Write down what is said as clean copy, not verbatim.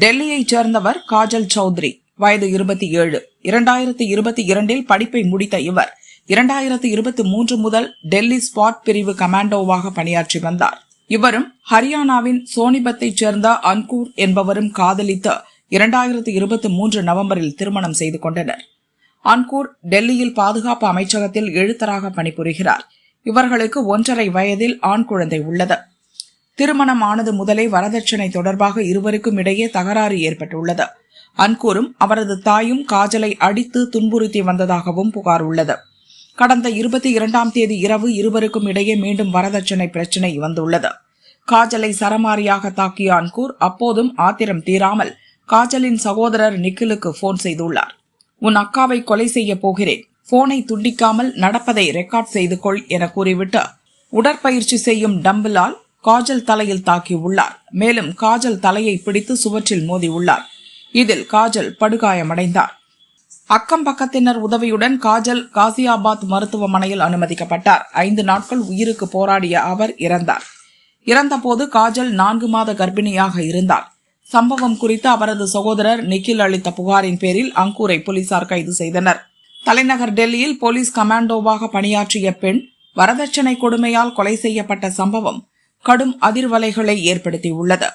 டெல்லியைச் சேர்ந்தவர் காஜல் சௌத்ரி, வயது 27. 2022 படிப்பை முடித்த இவர் 2023 முதல் டெல்லி ஸ்பாட் பிரிவு கமாண்டோவாக பணியாற்றி வந்தார். இவரும் ஹரியானாவின் சோனிபத்தைச் சேர்ந்த அன்கூர் என்பவரும் காதலித்து 2023 நவம்பரில் திருமணம் செய்து கொண்டனர். அன்கூர் டெல்லியில் பாதுகாப்பு அமைச்சகத்தில் எழுத்தராக பணிபுரிகிறார். இவர்களுக்கு 1.5 வயதில் ஆண் குழந்தை உள்ளது. திருமணம் ஆனது முதலே வரதட்சணை தொடர்பாக இருவருக்கும் இடையே தகராறு ஏற்பட்டுள்ளது. அன்கூரும் அவரது தாயும் காஜலை அடித்து துன்புறுத்தி வந்ததாகவும் புகார் உள்ளது. கடந்த 22ஆம் தேதி இரவு இருவருக்கும் இடையே மீண்டும் வரதட்சணை பிரச்சினை வந்துள்ளது. காஜலை சரமாரியாக தாக்கிய அன்கூர் அப்போதும் ஆத்திரம் தீராமல் காஜலின் சகோதரர் நிக்கிலுக்கு போன் செய்துள்ளார். உன் அக்காவை கொலை செய்ய போகிறேன், போனை துண்டிக்காமல் நடப்பதை ரெக்கார்ட் செய்து கொள் என கூறிவிட்டு உடற்பயிற்சி செய்யும் டம்பிளால் காஜல் தலையில் தாக்கியுள்ளார். மேலும் காஜல் தலையை பிடித்து சுவற்றில் மோதியுள்ளார். இதில் காஜல் படுகாயமடைந்தார். அக்கம் பக்கத்தினர் உதவியுடன் காஜல் காசியாபாத் மருத்துவமனையில் அனுமதிக்கப்பட்டார். 5 நாட்கள் உயிருக்கு போராடிய அவர் இறந்தார். இறந்தபோது காஜல் 4 மாத கர்ப்பிணியாக இருந்தார். சம்பவம் குறித்து அவரது சகோதரர் நிக்கில் அளித்த புகாரின் பேரில் அங்கூரை போலீசார் கைது செய்தனர். தலைநகர் டெல்லியில் போலீஸ் கமாண்டோவாக பணியாற்றிய பெண் வரதட்சணை கொடுமையால் கொலை செய்யப்பட்ட சம்பவம் கடும் அதிர்வலைகளை ஏற்படுத்தியுள்ளது.